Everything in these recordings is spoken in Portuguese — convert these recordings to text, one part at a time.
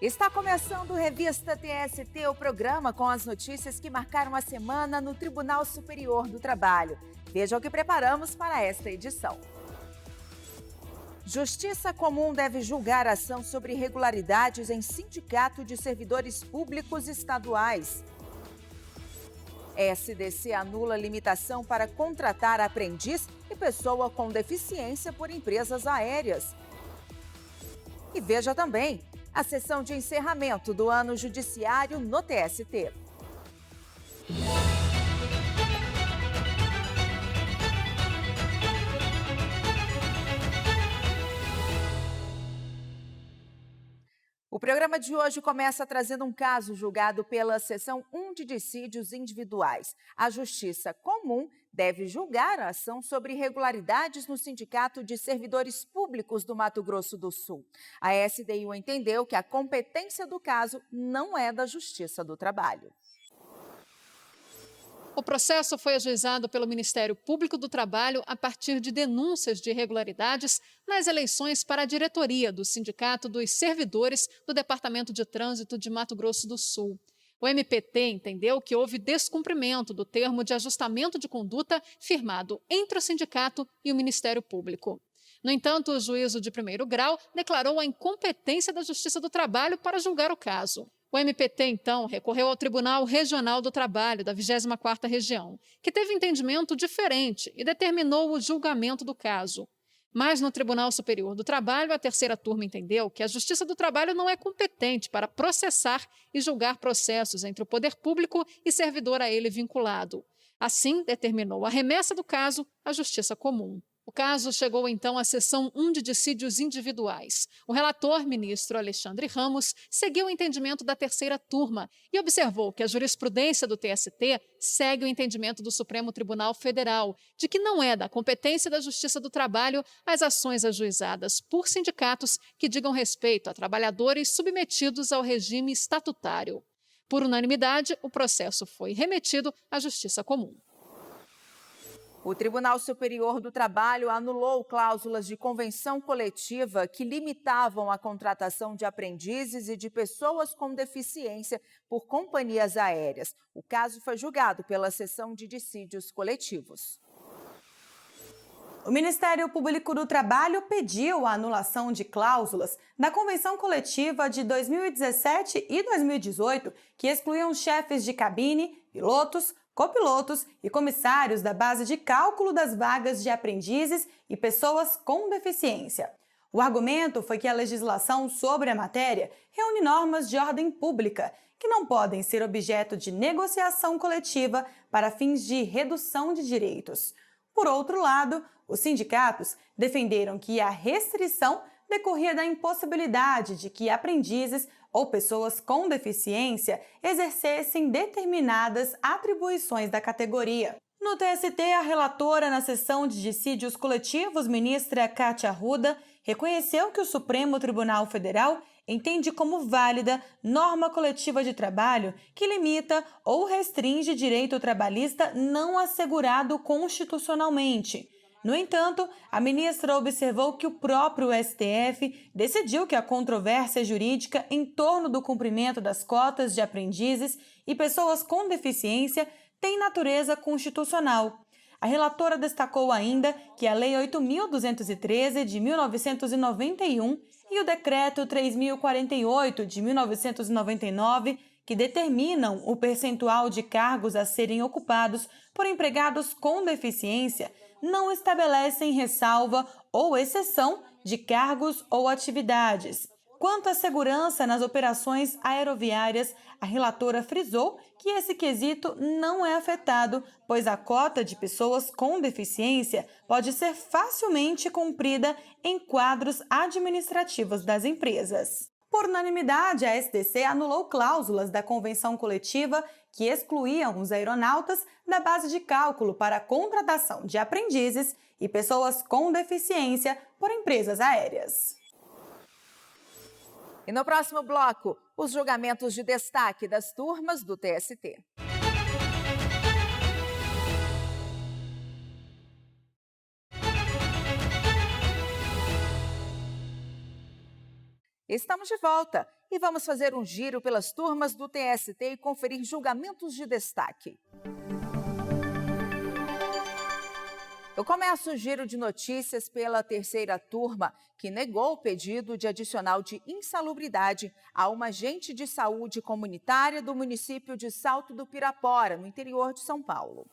Está começando o Revista TST, o programa com as notícias que marcaram a semana no Tribunal Superior do Trabalho. Veja o que preparamos para esta edição. Justiça Comum deve julgar ação sobre irregularidades em Sindicato de Servidores Públicos Estaduais. SDC anula limitação para contratar aprendiz e pessoa com deficiência por empresas aéreas. E veja também a sessão de encerramento do ano judiciário no TST. O programa de hoje começa trazendo um caso julgado pela Seção 1 de Dissídios Individuais. A Justiça Comum deve julgar a ação sobre irregularidades no Sindicato de Servidores Públicos do Mato Grosso do Sul. A SDU entendeu que a competência do caso não é da Justiça do Trabalho. O processo foi ajuizado pelo Ministério Público do Trabalho a partir de denúncias de irregularidades nas eleições para a diretoria do Sindicato dos Servidores do Departamento de Trânsito de Mato Grosso do Sul. O MPT entendeu que houve descumprimento do termo de ajustamento de conduta firmado entre o sindicato e o Ministério Público. No entanto, o juízo de primeiro grau declarou a incompetência da Justiça do Trabalho para julgar o caso. O MPT, então, recorreu ao Tribunal Regional do Trabalho da 24ª Região, que teve entendimento diferente e determinou o julgamento do caso. Mas no Tribunal Superior do Trabalho, a terceira turma entendeu que a Justiça do Trabalho não é competente para processar e julgar processos entre o poder público e servidor a ele vinculado. Assim, determinou a remessa do caso à Justiça Comum. O caso chegou então à Seção 1 de Dissídios Individuais. O relator, ministro Alexandre Ramos, seguiu o entendimento da terceira turma e observou que a jurisprudência do TST segue o entendimento do Supremo Tribunal Federal, de que não é da competência da Justiça do Trabalho as ações ajuizadas por sindicatos que digam respeito a trabalhadores submetidos ao regime estatutário. Por unanimidade, o processo foi remetido à Justiça Comum. O Tribunal Superior do Trabalho anulou cláusulas de convenção coletiva que limitavam a contratação de aprendizes e de pessoas com deficiência por companhias aéreas. O caso foi julgado pela Seção de Dissídios Coletivos. O Ministério Público do Trabalho pediu a anulação de cláusulas da Convenção Coletiva de 2017 e 2018 que excluíam chefes de cabine, pilotos, copilotos e comissários da base de cálculo das vagas de aprendizes e pessoas com deficiência. O argumento foi que a legislação sobre a matéria reúne normas de ordem pública que não podem ser objeto de negociação coletiva para fins de redução de direitos. Por outro lado, os sindicatos defenderam que a restrição decorria da impossibilidade de que aprendizes ou pessoas com deficiência exercessem determinadas atribuições da categoria. No TST, a relatora na sessão de dissídios coletivos, ministra Kátia Arruda, reconheceu que o Supremo Tribunal Federal entende como válida norma coletiva de trabalho que limita ou restringe direito trabalhista não assegurado constitucionalmente. No entanto, a ministra observou que o próprio STF decidiu que a controvérsia jurídica em torno do cumprimento das cotas de aprendizes e pessoas com deficiência tem natureza constitucional. A relatora destacou ainda que a Lei 8.213 de 1991 e o Decreto 3.048 de 1999, que determinam o percentual de cargos a serem ocupados por empregados com deficiência, não estabelecem ressalva ou exceção de cargos ou atividades. Quanto à segurança nas operações aeroviárias, a relatora frisou que esse quesito não é afetado, pois a cota de pessoas com deficiência pode ser facilmente cumprida em quadros administrativos das empresas. Por unanimidade, a SDC anulou cláusulas da convenção coletiva que excluíam os aeronautas da base de cálculo para a contratação de aprendizes e pessoas com deficiência por empresas aéreas. E no próximo bloco, os julgamentos de destaque das turmas do TST. Estamos de volta e vamos fazer um giro pelas turmas do TST e conferir julgamentos de destaque. Eu começo o giro de notícias pela terceira turma, que negou o pedido de adicional de insalubridade a uma agente de saúde comunitária do município de Salto do Pirapora, no interior de São Paulo.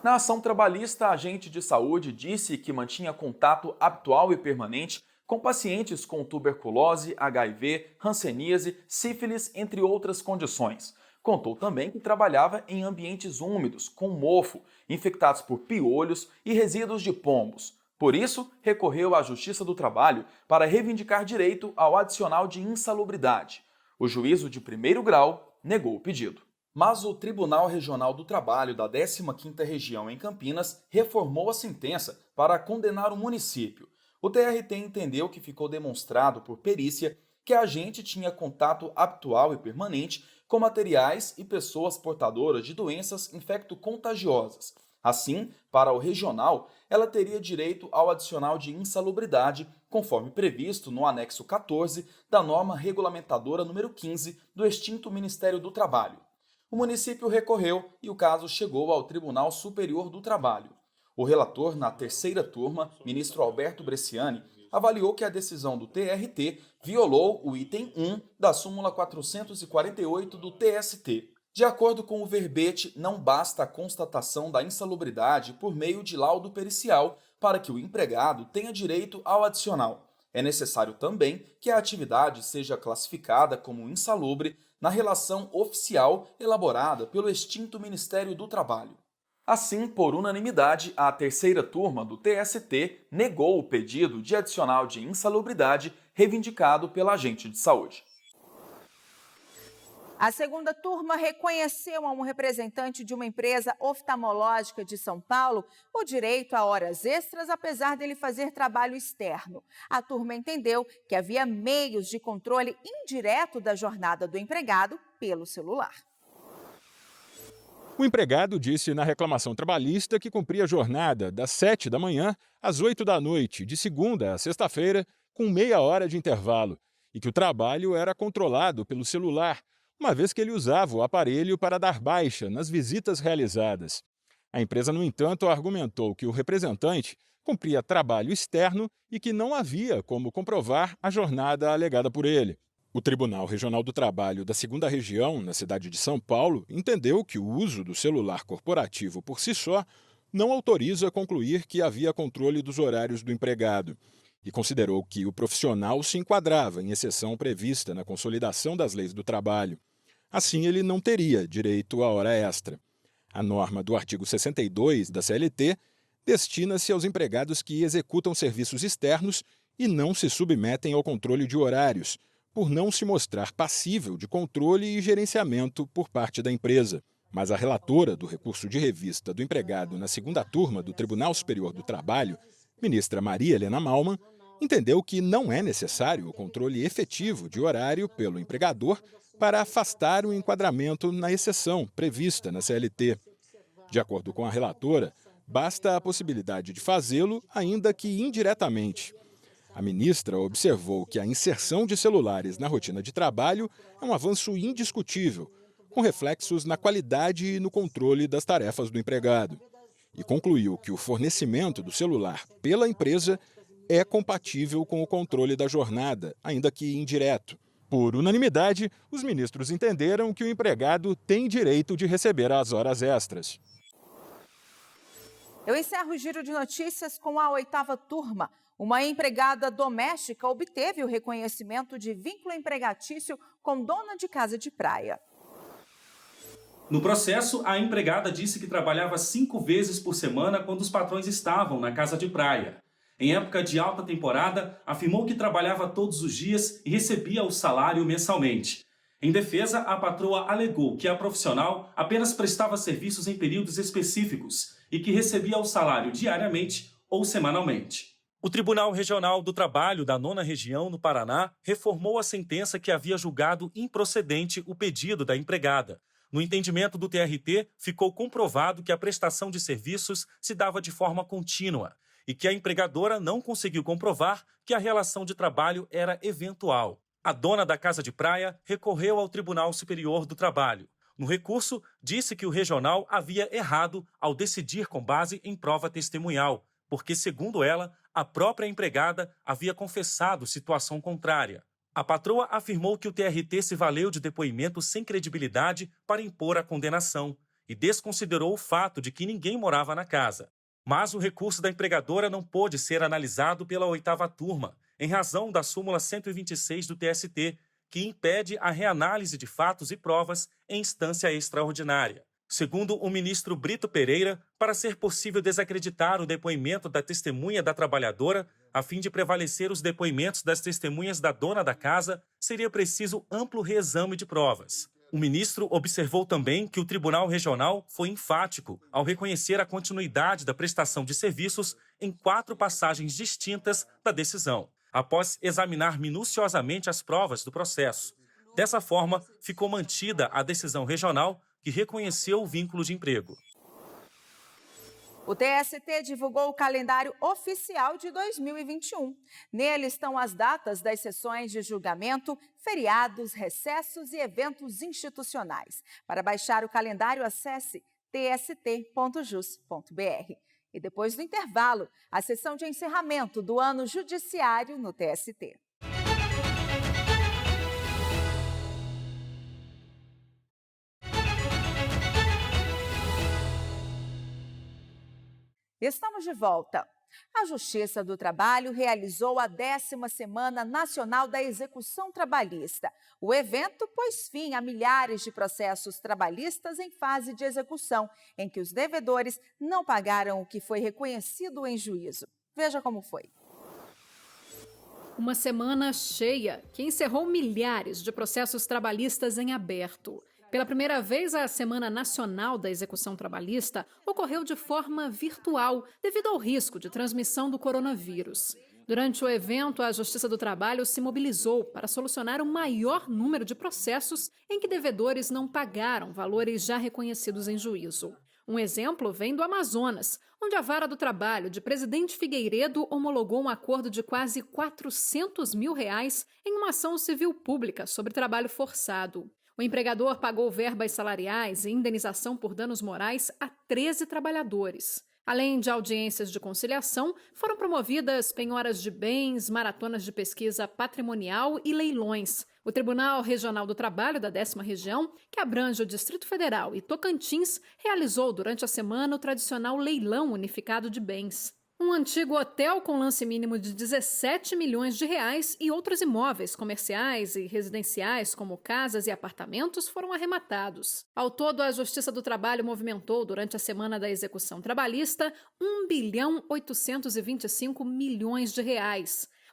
Na ação trabalhista, a agente de saúde disse que mantinha contato habitual e permanente com pacientes com tuberculose, HIV, hanseníase, sífilis, entre outras condições. Contou também que trabalhava em ambientes úmidos, com mofo, infectados por piolhos e resíduos de pombos. Por isso, recorreu à Justiça do Trabalho para reivindicar direito ao adicional de insalubridade. O juízo de primeiro grau negou o pedido. Mas o Tribunal Regional do Trabalho da 15ª Região em Campinas reformou a sentença para condenar o município. O TRT entendeu que ficou demonstrado por perícia que a agente tinha contato habitual e permanente com materiais e pessoas portadoras de doenças infecto-contagiosas. Assim, para o regional, ela teria direito ao adicional de insalubridade, conforme previsto no anexo 14 da norma regulamentadora número 15 do extinto Ministério do Trabalho. O município recorreu e o caso chegou ao Tribunal Superior do Trabalho. O relator na terceira turma, ministro Alberto Bresciani, avaliou que a decisão do TRT violou o item 1 da súmula 448 do TST. De acordo com o verbete, não basta a constatação da insalubridade por meio de laudo pericial para que o empregado tenha direito ao adicional. É necessário também que a atividade seja classificada como insalubre na relação oficial elaborada pelo extinto Ministério do Trabalho. Assim, por unanimidade, a terceira turma do TST negou o pedido de adicional de insalubridade reivindicado pela agente de saúde. A segunda turma reconheceu a um representante de uma empresa oftalmológica de São Paulo o direito a horas extras, apesar dele fazer trabalho externo. A turma entendeu que havia meios de controle indireto da jornada do empregado pelo celular. O empregado disse na reclamação trabalhista que cumpria a jornada das 7 da manhã às 8 da noite, de segunda a sexta-feira, com meia hora de intervalo, e que o trabalho era controlado pelo celular, uma vez que ele usava o aparelho para dar baixa nas visitas realizadas. A empresa, no entanto, argumentou que o representante cumpria trabalho externo e que não havia como comprovar a jornada alegada por ele. O Tribunal Regional do Trabalho da 2ª Região, na cidade de São Paulo, entendeu que o uso do celular corporativo por si só não autoriza concluir que havia controle dos horários do empregado e considerou que o profissional se enquadrava em exceção prevista na Consolidação das Leis do Trabalho. Assim, ele não teria direito à hora extra. A norma do artigo 62 da CLT destina-se aos empregados que executam serviços externos e não se submetem ao controle de horários, por não se mostrar passível de controle e gerenciamento por parte da empresa. Mas a relatora do recurso de revista do empregado na segunda turma do Tribunal Superior do Trabalho, ministra Maria Helena Malman, entendeu que não é necessário o controle efetivo de horário pelo empregador para afastar o enquadramento na exceção prevista na CLT. De acordo com a relatora, basta a possibilidade de fazê-lo, ainda que indiretamente. A ministra observou que a inserção de celulares na rotina de trabalho é um avanço indiscutível, com reflexos na qualidade e no controle das tarefas do empregado. E concluiu que o fornecimento do celular pela empresa é compatível com o controle da jornada, ainda que indireto. Por unanimidade, os ministros entenderam que o empregado tem direito de receber as horas extras. Eu encerro o giro de notícias com a 8ª turma. Uma empregada doméstica obteve o reconhecimento de vínculo empregatício com dona de casa de praia. No processo, a empregada disse que trabalhava 5 vezes por semana quando os patrões estavam na casa de praia. Em época de alta temporada, afirmou que trabalhava todos os dias e recebia o salário mensalmente. Em defesa, a patroa alegou que a profissional apenas prestava serviços em períodos específicos e que recebia o salário diariamente ou semanalmente. O Tribunal Regional do Trabalho da 9ª Região, no Paraná, reformou a sentença que havia julgado improcedente o pedido da empregada. No entendimento do TRT, ficou comprovado que a prestação de serviços se dava de forma contínua e que a empregadora não conseguiu comprovar que a relação de trabalho era eventual. A dona da casa de praia recorreu ao Tribunal Superior do Trabalho. No recurso, disse que o regional havia errado ao decidir com base em prova testemunhal, porque, segundo ela, a própria empregada havia confessado situação contrária. A patroa afirmou que o TRT se valeu de depoimento sem credibilidade para impor a condenação e desconsiderou o fato de que ninguém morava na casa. Mas o recurso da empregadora não pôde ser analisado pela 8ª turma, em razão da súmula 126 do TST, que impede a reanálise de fatos e provas em instância extraordinária. Segundo o ministro Brito Pereira, para ser possível desacreditar o depoimento da testemunha da trabalhadora, a fim de prevalecer os depoimentos das testemunhas da dona da casa, seria preciso amplo reexame de provas. O ministro observou também que o Tribunal Regional foi enfático ao reconhecer a continuidade da prestação de serviços em 4 passagens distintas da decisão, após examinar minuciosamente as provas do processo. Dessa forma, ficou mantida a decisão regional que reconheceu o vínculo de emprego. O TST divulgou o calendário oficial de 2021. Nele estão as datas das sessões de julgamento, feriados, recessos e eventos institucionais. Para baixar o calendário, acesse tst.jus.br. E depois do intervalo, a sessão de encerramento do ano judiciário no TST. Estamos de volta. A Justiça do Trabalho realizou a 10ª Semana Nacional da Execução Trabalhista. O evento pôs fim a milhares de processos trabalhistas em fase de execução, em que os devedores não pagaram o que foi reconhecido em juízo. Veja como foi. Uma semana cheia que encerrou milhares de processos trabalhistas em aberto. Pela primeira vez, a Semana Nacional da Execução Trabalhista ocorreu de forma virtual, devido ao risco de transmissão do coronavírus. Durante o evento, a Justiça do Trabalho se mobilizou para solucionar o maior número de processos em que devedores não pagaram valores já reconhecidos em juízo. Um exemplo vem do Amazonas, onde a Vara do Trabalho de Presidente Figueiredo homologou um acordo de quase R$400 mil em uma ação civil pública sobre trabalho forçado. O empregador pagou verbas salariais e indenização por danos morais a 13 trabalhadores. Além de audiências de conciliação, foram promovidas penhoras de bens, maratonas de pesquisa patrimonial e leilões. O Tribunal Regional do Trabalho da 10ª Região, que abrange o Distrito Federal e Tocantins, realizou durante a semana o tradicional leilão unificado de bens. Um antigo hotel com lance mínimo de R$17 milhões e outros imóveis comerciais e residenciais, como casas e apartamentos, foram arrematados. Ao todo, a Justiça do Trabalho movimentou, durante a Semana da Execução Trabalhista, R$1,825 bilhões.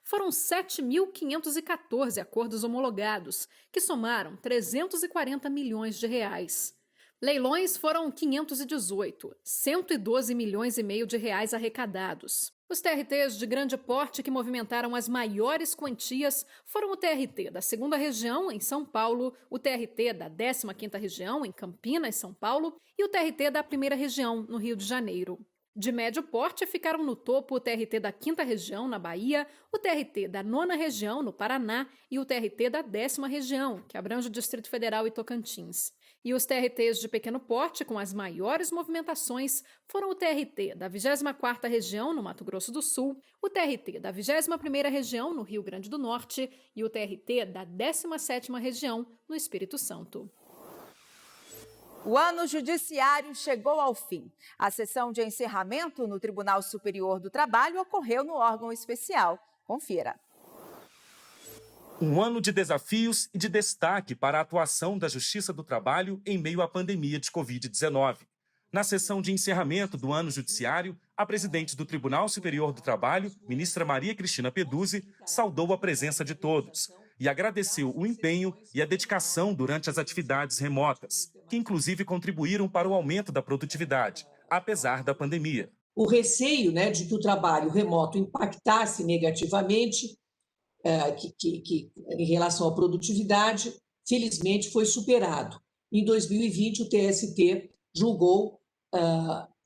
Foram 7.514 acordos homologados, que somaram R$340 milhões. Leilões foram 518, R$112 milhões arrecadados. Os TRTs de grande porte que movimentaram as maiores quantias foram o TRT da 2ª Região, em São Paulo, o TRT da 15ª Região, em Campinas, São Paulo, e o TRT da 1ª Região, no Rio de Janeiro. De médio porte ficaram no topo o TRT da 5ª Região, na Bahia, o TRT da 9ª Região, no Paraná, e o TRT da 10ª Região, que abrange o Distrito Federal e Tocantins. E os TRTs de pequeno porte, com as maiores movimentações, foram o TRT da 24ª Região, no Mato Grosso do Sul, o TRT da 21ª Região, no Rio Grande do Norte, e o TRT da 17ª Região, no Espírito Santo. O ano judiciário chegou ao fim. A sessão de encerramento no Tribunal Superior do Trabalho ocorreu no órgão especial. Confira. Um ano de desafios e de destaque para a atuação da Justiça do Trabalho em meio à pandemia de Covid-19. Na sessão de encerramento do ano judiciário, a presidente do Tribunal Superior do Trabalho, ministra Maria Cristina Peduzzi, saudou a presença de todos e agradeceu o empenho e a dedicação durante as atividades remotas, que inclusive contribuíram para o aumento da produtividade, apesar da pandemia. O receio, de que o trabalho remoto impactasse negativamente em relação à produtividade, felizmente foi superado. Em 2020, o TST julgou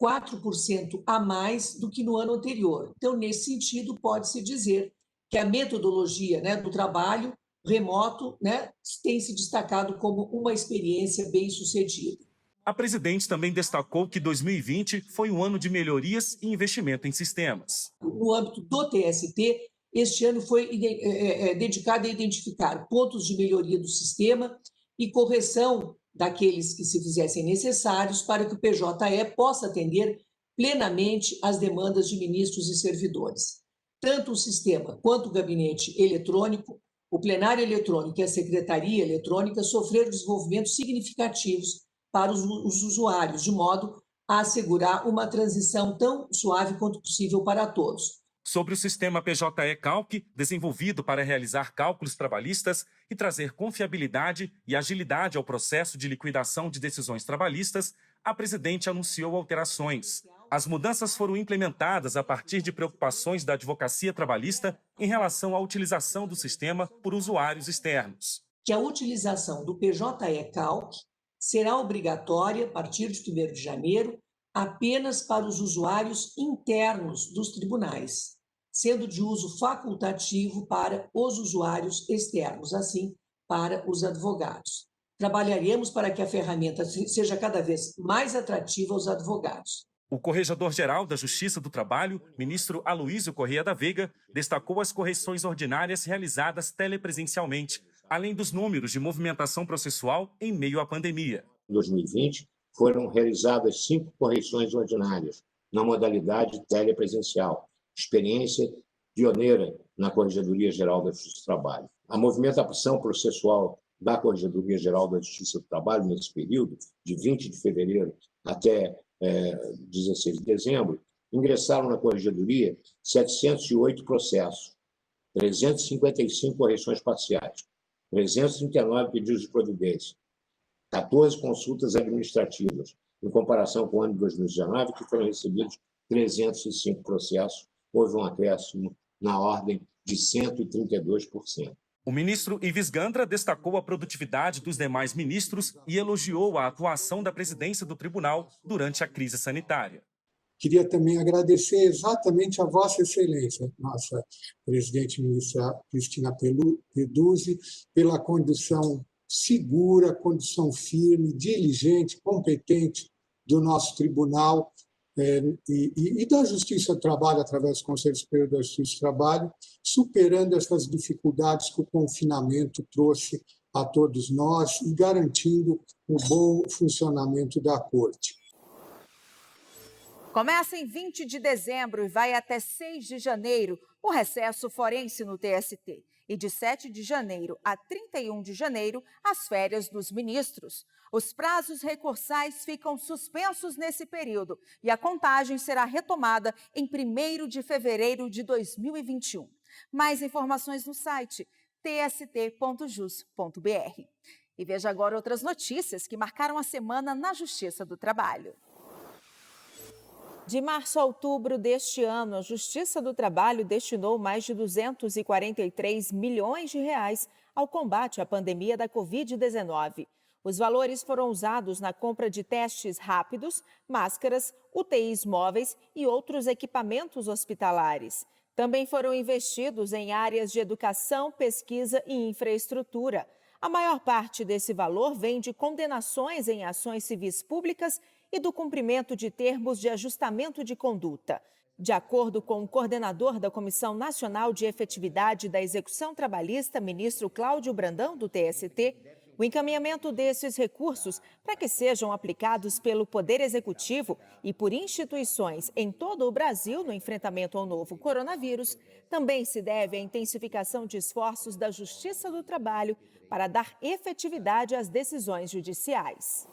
4% a mais do que no ano anterior. Então, nesse sentido, pode-se dizer que a metodologia, né, do trabalho remoto, né, tem se destacado como uma experiência bem-sucedida. A presidente também destacou que 2020 foi um ano de melhorias e investimento em sistemas. No âmbito do TST, este ano foi dedicado a identificar pontos de melhoria do sistema e correção daqueles que se fizessem necessários para que o PJE possa atender plenamente às demandas de ministros e servidores. Tanto o sistema quanto o gabinete eletrônico, o plenário eletrônico e a secretaria eletrônica sofreram desenvolvimentos significativos para os usuários, de modo a assegurar uma transição tão suave quanto possível para todos. Sobre o sistema PJE Calc, desenvolvido para realizar cálculos trabalhistas e trazer confiabilidade e agilidade ao processo de liquidação de decisões trabalhistas, a presidente anunciou alterações. As mudanças foram implementadas a partir de preocupações da advocacia trabalhista em relação à utilização do sistema por usuários externos. Que a utilização do PJE Calc será obrigatória a partir de 1º de janeiro apenas para os usuários internos dos tribunais, sendo de uso facultativo para os usuários externos, assim, para os advogados. Trabalharemos para que a ferramenta seja cada vez mais atrativa aos advogados. O Corregedor-Geral da Justiça do Trabalho, ministro Aloísio Corrêa da Veiga, destacou as correções ordinárias realizadas telepresencialmente, além dos números de movimentação processual em meio à pandemia. Em 2020, foram realizadas 5 correções ordinárias na modalidade telepresencial, experiência pioneira na Corregedoria-Geral da Justiça do Trabalho. A movimentação processual da Corregedoria-Geral da Justiça do Trabalho nesse período, de 20 de fevereiro até 16 de dezembro, ingressaram na Corregedoria 708 processos, 355 correções parciais, 339 pedidos de providência, 14 consultas administrativas, em comparação com o ano de 2019, que foram recebidos 305 processos, houve um acréscimo na ordem de 132%. O ministro Ives Gandra destacou a produtividade dos demais ministros e elogiou a atuação da presidência do tribunal durante a crise sanitária. Queria também agradecer exatamente a Vossa Excelência, nossa presidente ministra Cristina Peduzzi, pela condução segura, condução firme, diligente, competente do nosso tribunal e da Justiça do Trabalho, através do Conselho Superior da Justiça do Trabalho, superando essas dificuldades que o confinamento trouxe a todos nós e garantindo o bom funcionamento da Corte. Começa em 20 de dezembro e vai até 6 de janeiro o recesso forense no TST. E de 7 de janeiro a 31 de janeiro, as férias dos ministros. Os prazos recursais ficam suspensos nesse período e a contagem será retomada em 1º de fevereiro de 2021. Mais informações no site tst.jus.br. E veja agora outras notícias que marcaram a semana na Justiça do Trabalho. De março a outubro deste ano, a Justiça do Trabalho destinou mais de 243 milhões de reais ao combate à pandemia da Covid-19. Os valores foram usados na compra de testes rápidos, máscaras, UTIs móveis e outros equipamentos hospitalares. Também foram investidos em áreas de educação, pesquisa e infraestrutura. A maior parte desse valor vem de condenações em ações civis públicas e do cumprimento de termos de ajustamento de conduta. De acordo com o coordenador da Comissão Nacional de Efetividade da Execução Trabalhista, ministro Cláudio Brandão, do TST, o encaminhamento desses recursos para que sejam aplicados pelo Poder Executivo e por instituições em todo o Brasil no enfrentamento ao novo coronavírus também se deve à intensificação de esforços da Justiça do Trabalho para dar efetividade às decisões judiciais.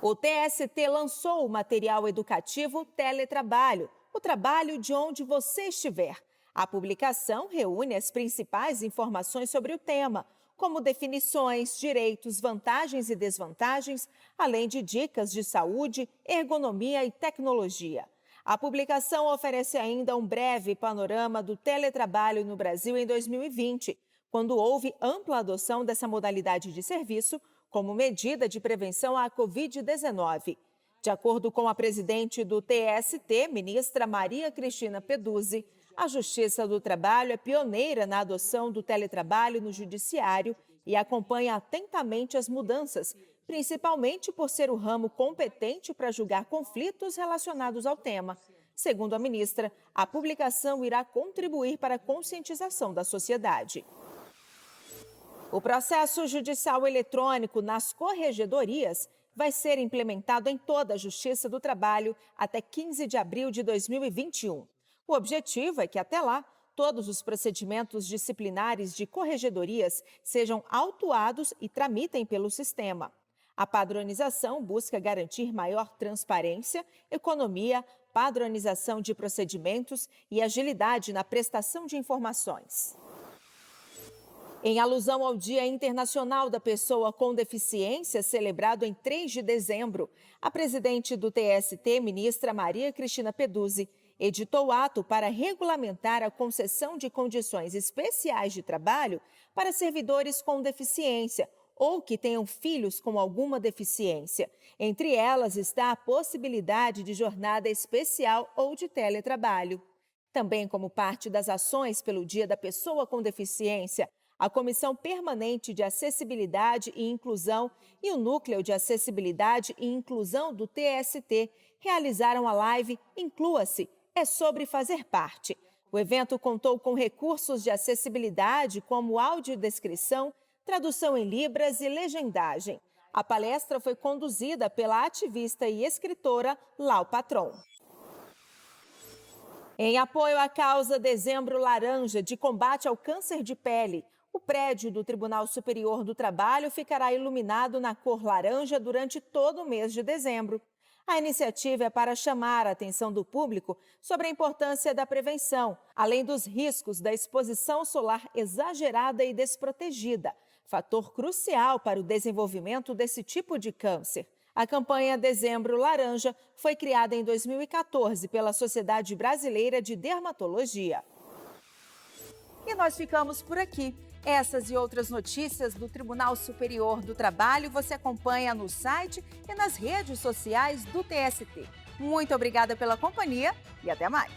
O TST lançou o material educativo Teletrabalho, o trabalho de onde você estiver. A publicação reúne as principais informações sobre o tema, como definições, direitos, vantagens e desvantagens, além de dicas de saúde, ergonomia e tecnologia. A publicação oferece ainda um breve panorama do teletrabalho no Brasil em 2020, quando houve ampla adoção dessa modalidade de serviço como medida de prevenção à Covid-19. De acordo com a presidente do TST, ministra Maria Cristina Peduzzi, a Justiça do Trabalho é pioneira na adoção do teletrabalho no judiciário e acompanha atentamente as mudanças, principalmente por ser o ramo competente para julgar conflitos relacionados ao tema. Segundo a ministra, a publicação irá contribuir para a conscientização da sociedade. O processo judicial eletrônico nas corregedorias vai ser implementado em toda a Justiça do Trabalho até 15 de abril de 2021. O objetivo é que, até lá, todos os procedimentos disciplinares de corregedorias sejam autuados e tramitem pelo sistema. A padronização busca garantir maior transparência, economia, padronização de procedimentos e agilidade na prestação de informações. Em alusão ao Dia Internacional da Pessoa com Deficiência, celebrado em 3 de dezembro, a presidente do TST, ministra Maria Cristina Peduzzi, editou ato para regulamentar a concessão de condições especiais de trabalho para servidores com deficiência ou que tenham filhos com alguma deficiência. Entre elas está a possibilidade de jornada especial ou de teletrabalho. Também como parte das ações pelo Dia da Pessoa com Deficiência, a Comissão Permanente de Acessibilidade e Inclusão e o Núcleo de Acessibilidade e Inclusão do TST realizaram a live Inclua-se, é sobre fazer parte. O evento contou com recursos de acessibilidade como audiodescrição, tradução em libras e legendagem. A palestra foi conduzida pela ativista e escritora Lau Patron. Em apoio à causa Dezembro Laranja de combate ao câncer de pele, o prédio do Tribunal Superior do Trabalho ficará iluminado na cor laranja durante todo o mês de dezembro. A iniciativa é para chamar a atenção do público sobre a importância da prevenção, além dos riscos da exposição solar exagerada e desprotegida, fator crucial para o desenvolvimento desse tipo de câncer. A campanha Dezembro Laranja foi criada em 2014 pela Sociedade Brasileira de Dermatologia. E nós ficamos por aqui. Essas e outras notícias do Tribunal Superior do Trabalho você acompanha no site e nas redes sociais do TST. Muito obrigada pela companhia e até mais!